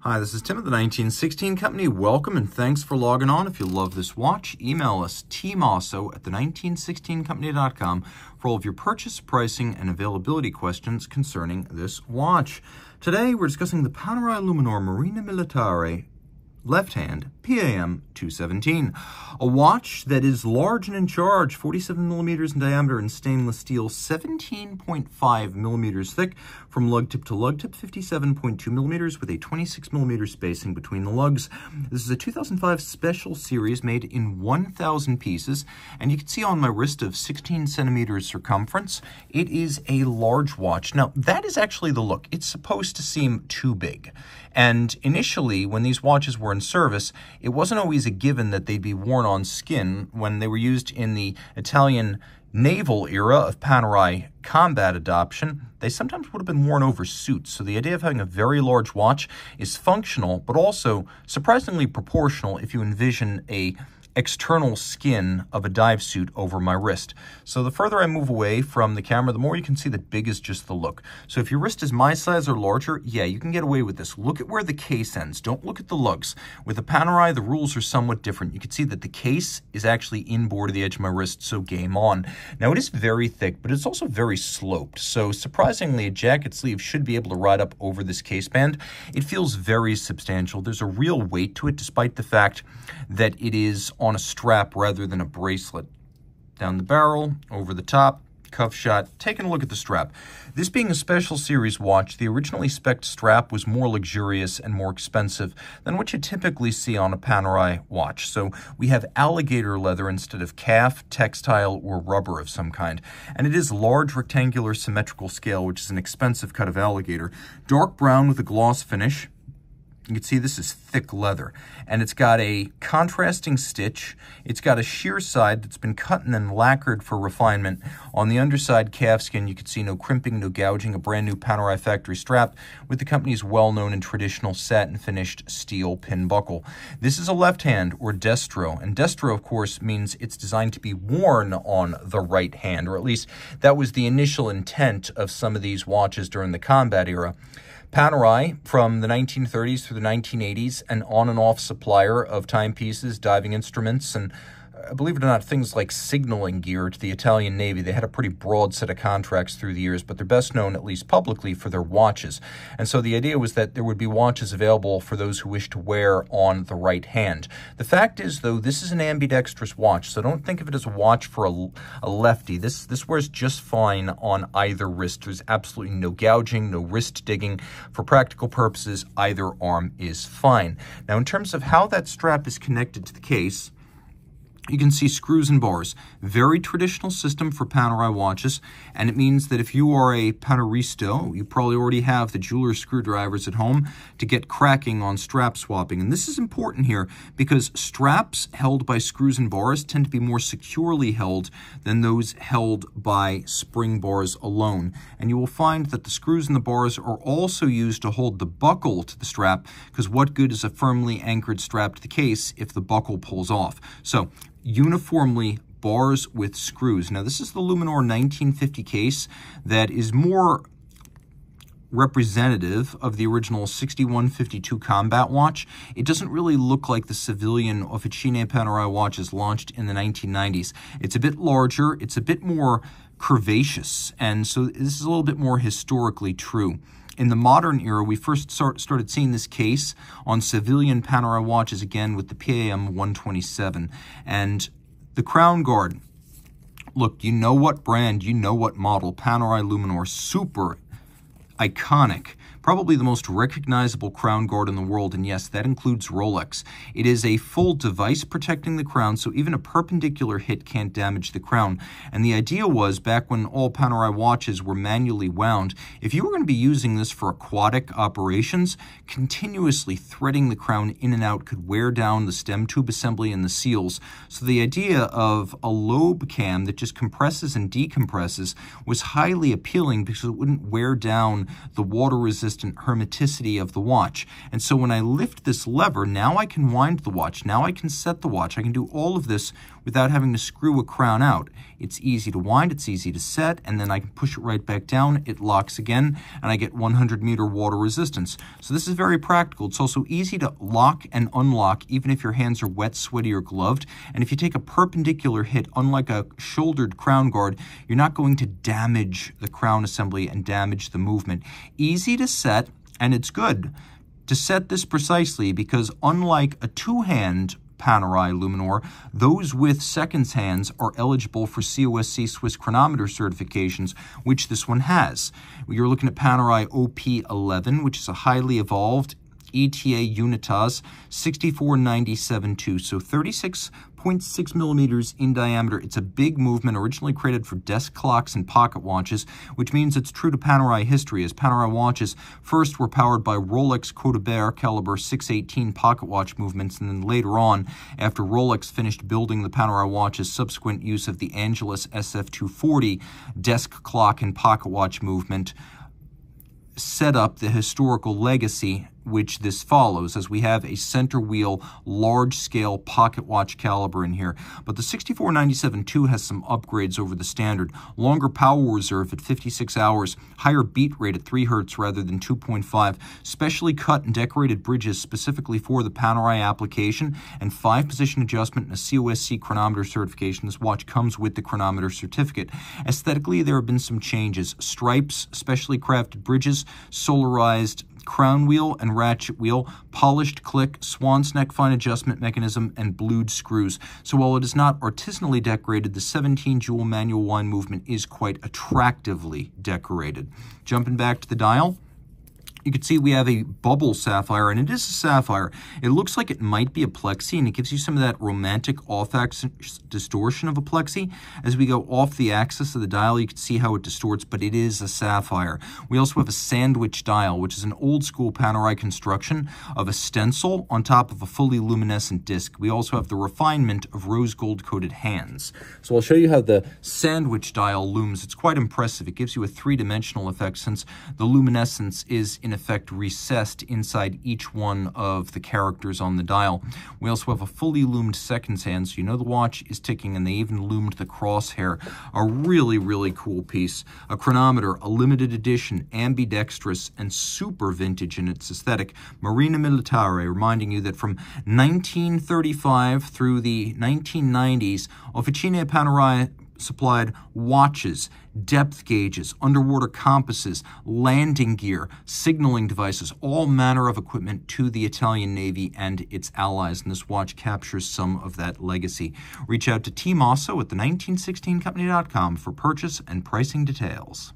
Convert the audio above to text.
Hi, this is Tim of the 1916 Company. Welcome and thanks for logging on. If you love this watch, email us tmosso@the1916company.com for all of your purchase, pricing, and availability questions concerning this watch. Today, we're discussing the Panerai Luminor Marina Militare left-hand PAM00217, a watch that is large and in charge, 47 millimeters in diameter in stainless steel, 17.5 millimeters thick from lug tip to lug tip, 57.2 millimeters with a 26 millimeter spacing between the lugs. This is a 2005 special series made in 1,000 pieces, and you can see on my wrist of 16 centimeters circumference, it is a large watch. Now, that is actually the look. It's supposed to seem too big. And initially, when these watches were in service, it wasn't always a given that they'd be worn on skin. When they were used in the Italian naval era of Panerai combat adoption, they sometimes would have been worn over suits. So the idea of having a very large watch is functional, but also surprisingly proportional if you envision a external skin of a dive suit over my wrist. So the further I move away from the camera, the more you can see that big is just the look. So if your wrist is my size or larger, yeah, you can get away with this. Look at where the case ends. Don't look at the lugs. With the Panerai, the rules are somewhat different. You can see that the case is actually inboard of the edge of my wrist, so game on. Now it is very thick, but it's also very sloped. So surprisingly, a jacket sleeve should be able to ride up over this case band. It feels very substantial. There's a real weight to it, despite the fact that it is on a strap rather than a bracelet. Down the barrel, over the top, cuff shot. Taking a look at the strap. This being a special series watch, the originally spec'd strap was more luxurious and more expensive than what you typically see on a Panerai watch. So we have alligator leather instead of calf, textile, or rubber of some kind. And it is large rectangular symmetrical scale, which is an expensive cut of alligator. Dark brown with a gloss finish. You can see this is thick leather, and it's got a contrasting stitch. It's got a sheer side that's been cut and then lacquered for refinement. On the underside calfskin, you can see no crimping, no gouging, a brand new Panerai factory strap with the company's well-known and traditional satin finished steel pin buckle. This is a left hand, or destro, and destro, of course, means it's designed to be worn on the right hand, or at least that was the initial intent of some of these watches during the combat era. Panerai, from the 1930s through the 1980s, an on and off supplier of timepieces, diving instruments, and believe it or not, things like signaling gear to the Italian Navy. They had a pretty broad set of contracts through the years, but they're best known, at least publicly, for their watches. And so the idea was that there would be watches available for those who wish to wear on the right hand. The fact is, though, this is an ambidextrous watch, so don't think of it as a watch for a lefty. This wears just fine on either wrist. There's absolutely no gouging, no wrist digging. For practical purposes, either arm is fine. Now, in terms of how that strap is connected to the case, you can see screws and bars. Very traditional system for Panerai watches, and it means that if you are a paneristo, you probably already have the jeweler's screwdrivers at home to get cracking on strap swapping. And this is important here because straps held by screws and bars tend to be more securely held than those held by spring bars alone. And you will find that the screws and the bars are also used to hold the buckle to the strap, because what good is a firmly anchored strap to the case if the buckle pulls off? So uniformly bars with screws. Now, this is the Luminor 1950 case that is more representative of the original 6152 combat watch. It doesn't really look like the civilian Officine Panerai watches launched in the 1990s. It's a bit larger, it's a bit more curvaceous, and so this is a little bit more historically true. In the modern era, we first started seeing this case on civilian Panerai watches again with the PAM00217. And the crown guard, look, you know what brand, you know what model, Panerai Luminor, super iconic. Probably the most recognizable crown guard in the world, and yes, that includes Rolex. It is a full device protecting the crown, so even a perpendicular hit can't damage the crown. And the idea was, back when all Panerai watches were manually wound, if you were going to be using this for aquatic operations, continuously threading the crown in and out could wear down the stem tube assembly and the seals. So the idea of a lobe cam that just compresses and decompresses was highly appealing because it wouldn't wear down the water resistance water-resistant hermeticity of the watch. And so when I lift this lever, now I can wind the watch. Now I can set the watch. I can do all of this without having to screw a crown out. It's easy to wind, it's easy to set, and then I can push it right back down. It locks again, and I get 100-meter water resistance. So this is very practical. It's also easy to lock and unlock, even if your hands are wet, sweaty, or gloved. And if you take a perpendicular hit, unlike a shouldered crown guard, you're not going to damage the crown assembly and damage the movement. Easy to set, and it's good to set this precisely because unlike a two-hand Panerai Luminor, those with seconds hands are eligible for COSC Swiss chronometer certifications, which this one has. You're looking at Panerai OP11, which is a highly evolved ETA Unitas 64972, so 36.6 millimeters in diameter. It's a big movement, originally created for desk clocks and pocket watches, which means it's true to Panerai history, as Panerai watches first were powered by Rolex Codebert caliber 618 pocket watch movements, and then later on, after Rolex finished building the Panerai watch's subsequent use of the Angelus SF240 desk clock and pocket watch movement, set up the historical legacy which this follows, as we have a center wheel, large-scale pocket watch caliber in here. But the 64972 has some upgrades over the standard. Longer power reserve at 56 hours, higher beat rate at 3 Hz rather than 2.5, specially cut and decorated bridges specifically for the Panerai application, and 5-position adjustment and a COSC chronometer certification. This watch comes with the chronometer certificate. Aesthetically, there have been some changes. Stripes, specially crafted bridges, solarized crown wheel and ratchet wheel, polished click, swan's neck fine adjustment mechanism, and blued screws. So while it is not artisanally decorated, the 17-jewel manual wind movement is quite attractively decorated. Jumping back to the dial, you can see we have a bubble sapphire, and it is a sapphire. It looks like it might be a plexi, and it gives you some of that romantic off-axis distortion of a plexi. As we go off the axis of the dial, you can see how it distorts, but it is a sapphire. We also have a sandwich dial, which is an old-school Panerai construction of a stencil on top of a fully luminescent disc. We also have the refinement of rose gold-coated hands. So I'll show you how the sandwich dial looms. It's quite impressive. It gives you a three-dimensional effect since the luminescence is in effect recessed inside each one of the characters on the dial. We also have a fully loomed seconds hand, so you know the watch is ticking, and they even loomed the crosshair. A really, really cool piece. A chronometer, a limited edition, ambidextrous, and super vintage in its aesthetic. Marina Militare, reminding you that from 1935 through the 1990s, Officine Panerai supplied watches, depth gauges, underwater compasses, landing gear, signaling devices, all manner of equipment to the Italian Navy and its allies, and this watch captures some of that legacy. Reach out to Team Mosso at the 1916company.com for purchase and pricing details.